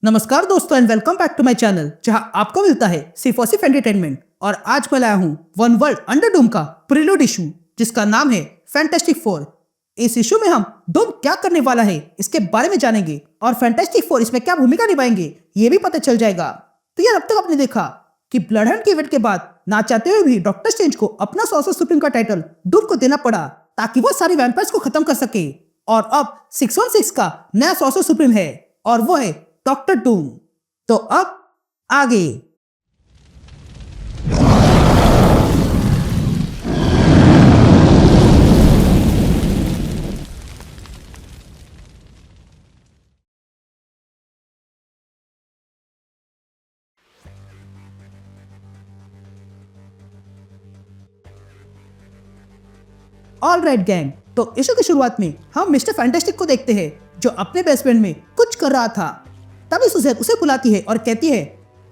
नमस्कार दोस्तों and welcome back to my channel जहां आपको मिलता है सिर्फ और सिर्फ एंटरटेनमेंट। और आज मैं लाया हूं वन वर्ल्ड अंडर डूम का प्रीलूड इशू जिसका नाम है फैंटास्टिक फोर। इस इशू में हम डूम क्या करने वाला है इसके बारे में जानेंगे और फैंटास्टिक फोर इसमें क्या भूमिका निभाएंगे ये भी पता चल जाएगा। तो यार अब तक आपने देखा कि ब्लडहंट के इवेंट के बाद ना चाहते हुए भी डॉक्टर स्ट्रेंज को अपना सॉर्सर सुप्रीम का टाइटल डूम को देना पड़ा ताकि वो सारी वैम्पायर्स को खत्म कर सके। और अब 616 का नया सॉर्सर सुप्रीम है और वो है डॉक्टर डूम। तो अब आगे ऑलराइट गैंग, तो इशू की शुरुआत में हम मिस्टर फैंटास्टिक को देखते हैं जो अपने बेसमेंट में कुछ कर रहा था। तभी सुजैन उसे बुलाती है और कहती है,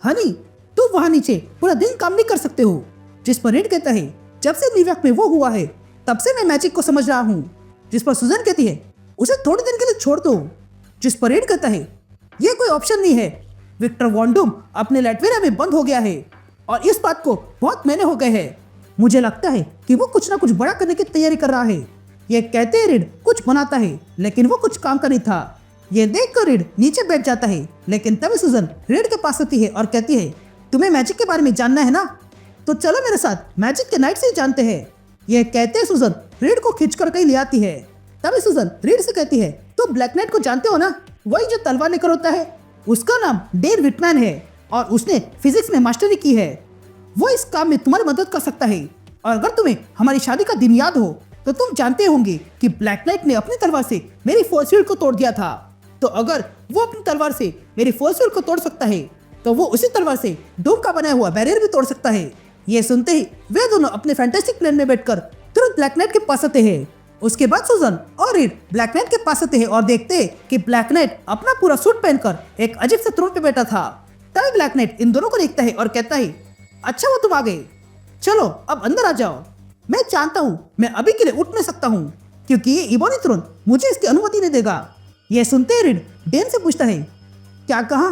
हनी तुम वहां नीचे पूरा दिन काम नहीं कर सकते हो। जिस पर रीड कहता है, जब से न्यूयॉर्क में वो हुआ है तब से मैं मैजिक को समझ रहा हूँ। जिस पर सुजैन कहती है, उसे थोड़े दिन के लिए छोड़ दो। जिस पर रीड कहता है, ये कोई ऑप्शन नहीं है। विक्टर वॉन डूम अपने लैटविया में बंद हो गया है और इस बात को बहुत महीने हो गए हैं। मुझे लगता है कि वो कुछ ना कुछ बड़ा करने की तैयारी कर रहा है। ये कहते ही रीड कुछ बनाता है लेकिन वो कुछ काम का नहीं था। ये देखकर रीड नीचे बैठ जाता है लेकिन तभी सुजन रीड के पास आती है और कहती है, तुम्हें मैजिक के बारे में जानना है ना, तो चलो मेरे साथ मैजिक के नाइट से ही जानते हैं। ये कहते सुजन रीड को खींचकर कहीं ले आती है। तभी सुजन रीड से कहती है, तुम ब्लैक नाइट को जानते हो ना, वही जो तलवार लेकर होता है। उसका नाम डेन विटमैन है और उसने फिजिक्स में मास्टरी की है। वो इस काम में तुम्हारी मदद कर सकता है। और अगर तुम्हें हमारी शादी का दिन याद हो तो तुम जानते होंगे कि ब्लैक नाइट ने अपनी तलवार से मेरी फोर्स फील्ड को तोड़ दिया था। तो अगर वो अपनी तलवार से मेरी फोर्स फील्ड को तोड़ सकता है तो वो उसी तलवार से डूम का बनाया हुआ बैरियर भी तोड़ सकता है। ये सुनते ही वे दोनों अपने फैंटास्टिक प्लेन में बैठकर तुरंत ब्लैक नाइट के पास आते हैं। उसके बाद सुजन और रीड ब्लैक नाइट के पास आते हैं और देखते हैं कि ब्लैक नाइट अपना पूरा सूट पहनकर एक अजीब से थ्रोन पे बैठा था। तभी ब्लैक नाइट इन दोनों को देखता है और कहता है, अच्छा वो तुम आ गए, चलो अब अंदर आ जाओ। मैं जानता हूँ मैं अभी के लिए उठ नहीं सकता हूँ क्योंकि ये इबोनी थ्रोन मुझे इसकी अनुमति नहीं देगा। यह सुनते ही रीड डेन से पूछता है, क्या कहा,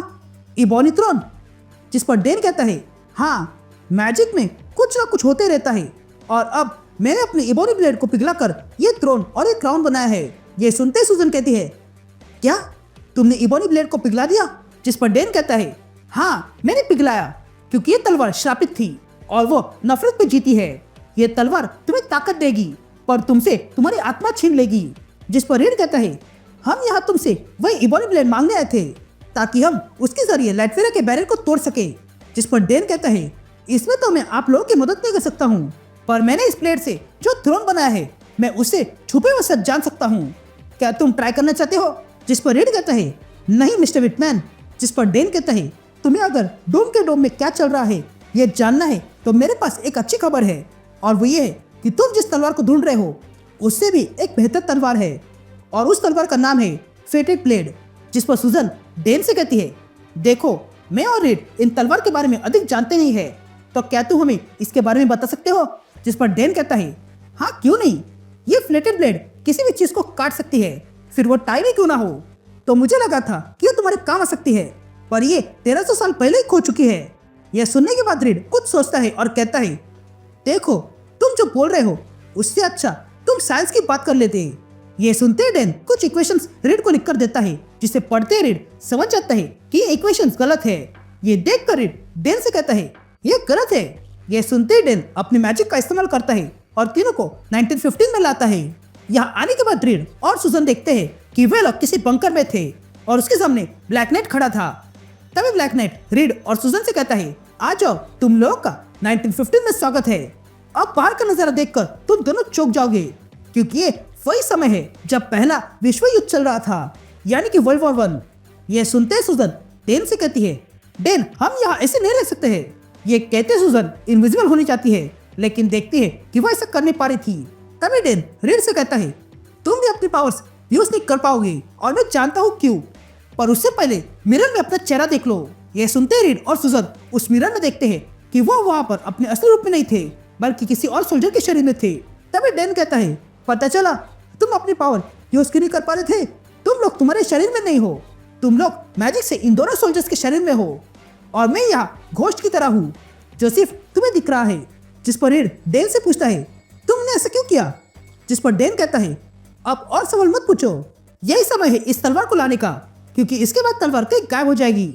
इबोनी थ्रोन? जिस पर डेन कहता है, हाँ मैजिक में कुछ ना कुछ होते रहता है और अब मैंने अपने इबोनी ब्लेड को पिघलाकर ये थ्रोन और एक क्राउन बनाया है। ये सुनते ही सुजन कहती है, क्या तुमने इबोनी ब्लेड को पिघला दिया? जिस पर डेन कहता है, हाँ मैंने पिघलाया क्योंकि ये तलवार श्रापित थी और वो नफरत पे जीती है। ये तलवार तुम्हें ताकत देगी पर तुमसे तुम्हारी आत्मा छीन लेगी। जिस पर रीड कहता है, हम यहाँ तुमसे वही इबोनी ब्लेड मांगने आए थे ताकि हम उसके जरिए लैटविया के बैरियर को तोड़ सके। जिस पर डेन कहता है, इसमें तो मैं आप लोगों की मदद नहीं कर सकता हूँ पर मैंने इस ब्लेड से जो थ्रोन बनाया है मैं उससे छुपे हुए सच जान सकता हूँ। क्या तुम ट्राई करना चाहते हो? जिस पर रीड कहता है, नहीं मिस्टर विटमैन। जिस पर डेन कहता है, तुम्हें अगर डोम के डोम में क्या चल रहा है ये जानना है तो मेरे पास एक अच्छी खबर है और वो ये है कि तुम जिस तलवार को ढूंढ रहे हो उससे भी एक बेहतर तलवार है और उस तलवार का नाम है फेटेड ब्लेड। जिस पर सुजन डेन से कहती है, देखो मैं और रीड इन तलवार के बारे में अधिक जानते नहीं है तो क्या तुम हमें इसके बारे में बता सकते हो? जिस पर डेन कहता है, हाँ क्यों नहीं, ये फ्लेटेड ब्लेड किसी भी चीज को काट सकती है, फिर वो टाई भी क्यों ना हो। तो मुझे लगा था कि ये तुम्हारे काम आ सकती है पर ये 1300 साल पहले ही खो चुकी है। यह सुनने के बाद रीड कुछ सोचता है और कहता है, देखो तुम जो बोल रहे हो उससे अच्छा तुम साइंस की बात कर लेते हैं। ये सुनते डेन कुछ इक्वेशंस रीड को लिख कर देता है जिसे पढ़ते रीड समझ जाता है कि ये इक्वेशंस गलत है। ये देख कर रीड डेन से कहता है, ये गलत है। ये सुनते डेन अपने मैजिक का इस्तेमाल करता है और तीनों को 1915 में लाता है। यहाँ आने के बाद रीड और सुजन देखते हैं कि वे लोग किसी बंकर में थे और उसके सामने ब्लैक नाइट खड़ा था। तभी ब्लैक नाइट रीड और सुजन से कहता है, आ जाओ तुम लोगों का 1915 में स्वागत है। अब बाहर का नजारा देखकर तुम दोनों चौंक जाओगे क्योंकि ये वही समय है जब पहला विश्व युद्ध चल रहा था यानी कि वर्ल्ड वॉर 1। यह सुनते सुजन डेन से कहती है, डेन हम यहाँ ऐसे नहीं रह सकते हैं। ये कहते सुजन इनविजिबल होनी चाहती है लेकिन देखती है कि वह ऐसा कर नहीं पा रही थी। तभी डेन रीड से कहता है, तुम भी अपनी पावर्स यूज नहीं कर पाओगे और मैं जानता हूँ क्यों, पर उससे पहले मिरर में अपना चेहरा देख लो। यह सुनते रीड और सुजन उस मिरर में देखते हैं कि वो वहाँ पर अपने असली रूप में नहीं थे बल्कि किसी और सोल्जर के शरीर में थे। तभी डेन कहता है, पता चला तुम अपनी पावर यूज क्यों नहीं कर पा रहे थे, तुम लोग तुम्हारे शरीर में नहीं हो, तुम लोग मैजिक से इन दोनों सोल्जर्स के शरीर में हो और मैं यहाँ घोस्ट की तरह हूँ जो सिर्फ तुम्हें दिख रहा है। जिस पर रीड डेन से पूछता है तुमने ऐसा क्यों किया, जिस पर डेन कहता है अब और सवाल मत पूछो, यही समय है इस तलवार को लाने का, क्योंकि इसके बाद तलवार कहीं गायब हो जाएगी।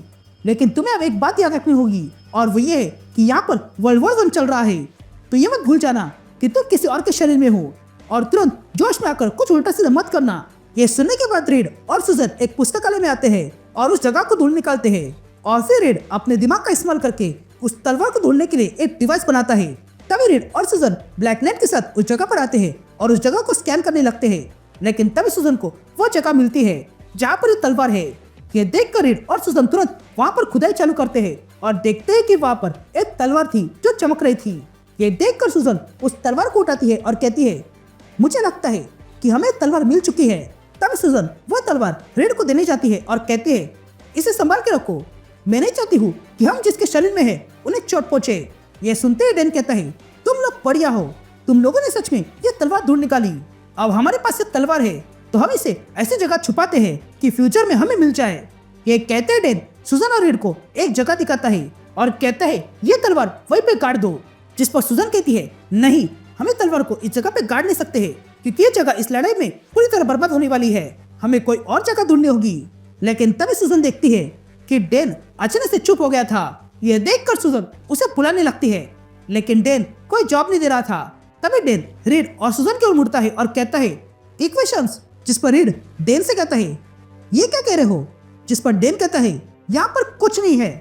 लेकिन तुम्हें अब एक बात याद रखनी होगी और वो ये है कि यहाँ पर वर्ल्ड वॉर 1 चल रहा है, तो ये मत भूल जाना कि तुम किसी और के शरीर में हो और तुरंत जोश में आकर कुछ उल्टा सीधा मत करना। ये सुनने के बाद रीड और सुजन एक पुस्तकालय में आते हैं और उस जगह को ढूंढ निकालते हैं और फिर रीड अपने दिमाग का इस्तेमाल करके उस तलवार को ढूंढने के लिए एक डिवाइस बनाता है। तभी रीड और सुजन ब्लैक नाइट के साथ उस जगह पर आते हैं और उस जगह को स्कैन करने लगते हैं। लेकिन तभी सुजन को वो जगह मिलती है जहाँ पर ये तलवार है। ये देखकर रीड और सुजन तुरंत वहाँ पर खुदाई चालू करते हैं और देखते हैं कि वहाँ पर एक तलवार थी जो चमक रही थी। ये देखकर सुजन उस तलवार को उठाती है और कहती है मुझे लगता है कि हमें तलवार मिल चुकी है। तब सुजन वह तलवार रीड को देने जाती है और कहती है इसे संभाल के रखो, मैं नहीं चाहती हूँ कि हम जिसके शरीर में है उन्हें चोट पहुंचे। ये सुनते ही डेन कहता है तुम लोग बढ़िया हो, तुम लोगों ने सच में ये तलवार ढूंढ निकाली। अब हमारे पास ये तलवार है तो हम इसे ऐसी जगह छुपाते हैं कि फ्यूचर में हमें मिल जाए। ये कहते हैं डेन सुजन और रीड को एक जगह दिखाता है और कहता है ये तलवार वहीं पे गाड़ दो। जिस पर सुजन कहती है नहीं, हमें तलवार को इस जगह पे गाड़ नहीं सकते हैं क्योंकि ये जगह इस लड़ाई में पूरी तरह बर्बाद होने वाली है, हमें कोई और जगह ढूंढनी होगी। लेकिन तभी सुजन देखती है कि डेन अचानक से चुप हो गया था। यह देखकर सुजन उसे बुलाने लगती है लेकिन डेन कोई जवाब नहीं दे रहा था। तभी डेन रीड और सुजन की ओर मुड़ता है और कहता है इक्वेशंस। जिस पर रीड डेन से कहता है ये क्या कह रहे हो, जिस पर डेन कहता है यहाँ पर कुछ नहीं है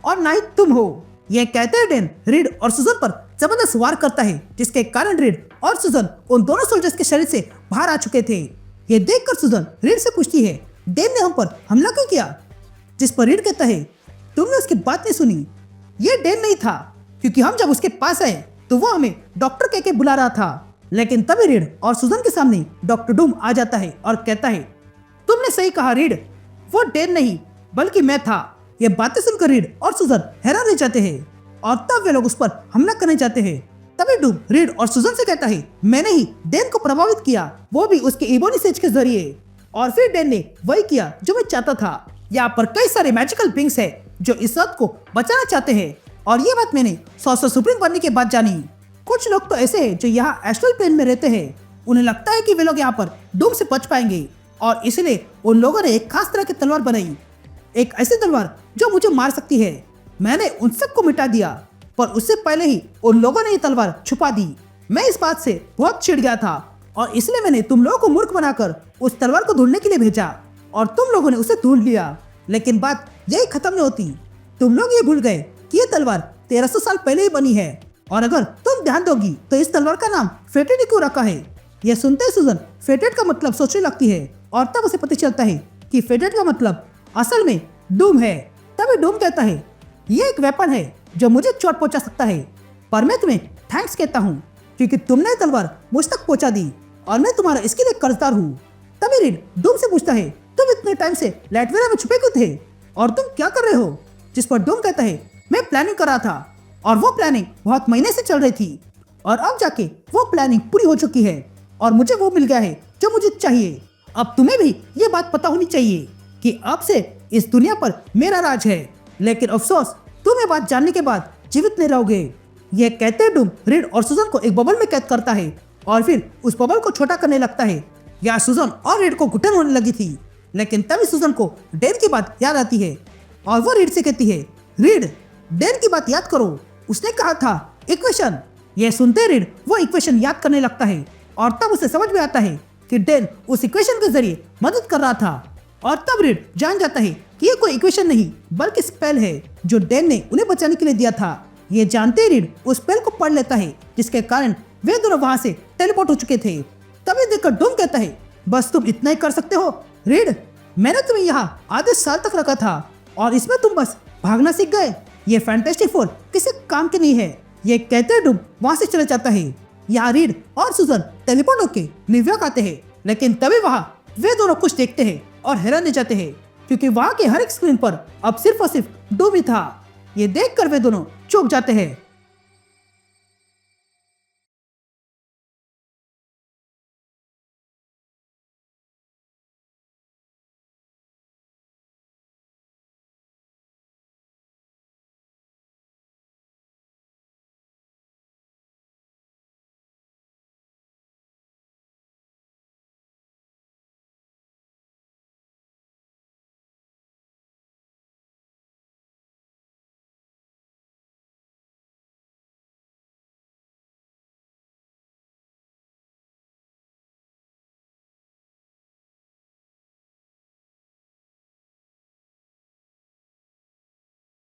और ना ही तुम हो। यह कहते हैं डेन रीड और सुजन पर जबरदस्त वार करता है जिसके कारण रीड और सुजन उन दोनों सोल्जर्स के शरीर से बाहर आ चुके थे। ये देखकर सुजन रीड से पूछती है डेन ने हम पर हमला क्यों किया, जिस पर रीड कहता है तुमने उसकी बात नहीं सुनी, ये डेन नहीं था क्योंकि हम जब उसके पास आए तो वो हमें डॉक्टर कह के बुला रहा था। लेकिन तभी रीड और सुजन के सामने डॉक्टर डूम आ जाता है और कहता है तुमने सही कहा रीड, वो डेन नहीं बल्कि मैं था। ये बातें सुनकर रीड और सुजन हैरान रह जाते हैं और तब वे लोग उस पर हमला करने जाते हैं। तभी डूम रीड और सुजन से कहता है मैंने ही डेन को प्रभावित किया, वो भी उसके इबोनी सेज के जरिए, और फिर डेन ने वही किया जो मैं चाहता था। यहाँ पर कई सारे मैजिकल बींग्स है जो इस अर्थ को बचाना चाहते हैं और ये बात मैंने सॉर्सर सुप्रीम बनने के बाद जानी। कुछ लोग तो ऐसे हैं जो यहाँ एस्ट्रल प्लेन में रहते हैं, उन्हें लगता है कि वे लोग यहाँ पर डूम से बच पाएंगे और इसलिए उन लोगों ने एक खास तरह की तलवार बनाई, एक ऐसी तलवार जो मुझे मार सकती है। मैंने उन सबको मिटा दिया पर उससे पहले ही उन लोगों ने ये तलवार छुपा दी। मैं इस बात से बहुत चिढ़ गया था और इसलिए मैंने तुम लोगों को मूर्ख बनाकर उस तलवार को ढूंढने के लिए भेजा और तुम लोगों ने उसे ढूंढ लिया। लेकिन बात यही खत्म नहीं होती, तुम लोग ये भूल गए कि ये तलवार 1300 साल पहले ही बनी है और अगर तुम ध्यान दोगी तो इस तलवार का नाम फेटेड क्यों रखा है। यह सुनते ही सुजन फेटेड का मतलब सोचने लगती है और तब उसे पता चलता है कि फेटेड का मतलब असल में डूम है। तभी डूम कहता है ये एक वेपन है जो मुझे चोट पहुंचा सकता है, पर मैं तुम्हें थैंक्स कहता हूँ क्योंकि तुमने तलवार मुझ तक पहुंचा दी और मैं तुम्हारा इसके लिए कर्जदार हूँ। तभी रीड डूम से पूछता है तुम इतने टाइम से लैटवेरा में छुपे क्यों थे और तुम क्या कर रहे हो, जिस पर डूम कहता है मैं प्लानिंग कर रहा था और वो प्लानिंग बहुत महीने से चल रही थी और अब जाके वो प्लानिंग पूरी हो चुकी है और मुझे वो मिल गया है जो मुझे चाहिए। अब तुम्हें भी ये बात पता होनी चाहिए कि अब से इस दुनिया पर मेरा राज है, लेकिन अफसोस तुम ये बात जानने के बाद जीवित नहीं रहोगे। ये कहते डूम रीड और सुजन को एक बबल में कैद करता है और फिर उस बबल को छोटा करने लगता है। यहाँ सुजन और रीड को घुटन होने लगी थी, लेकिन तभी सुजन को डेन की बात याद आती है और वो रीड से कहती है रीड डेन की बात याद करो, उसने कहा था इक्वेशन। यह सुनते रीड वो इक्वेशन याद करने लगता है और तब उसे समझ में आता है कि डेन उस इक्वेशन के जरिए मदद कर रहा था और तब रीड जान जाता है कि ये कोई इक्वेशन नहीं बल्कि स्पेल है जो डेन ने उन्हें बचाने के लिए दिया था। ये जानते ही रीड उस स्पेल को पढ़ लेता है जिसके कारण वे दोनों वहां से टेलीपोर्ट हो चुके थे। तभी देखकर डूम कहता है बस तुम इतना ही कर सकते हो रीड, मैंने तुम्हें यहाँ आधे साल तक रखा था और इसमें तुम बस भागना सीख गए, ये फैंटास्टिक फोर किसी काम के नहीं है। ये कहते डूम वहां से चले जाता है। यहाँ रीड और सुजन टेलीपोर्ट होके न्यूयॉर्क आते हैं, लेकिन तभी वहाँ वे दोनों कुछ देखते हैं और हैरान रह जाते हैं क्योंकि वहाँ के हर एक स्क्रीन पर अब सिर्फ और सिर्फ डूम ही था। ये देखकर वे दोनों चौंक जाते हैं।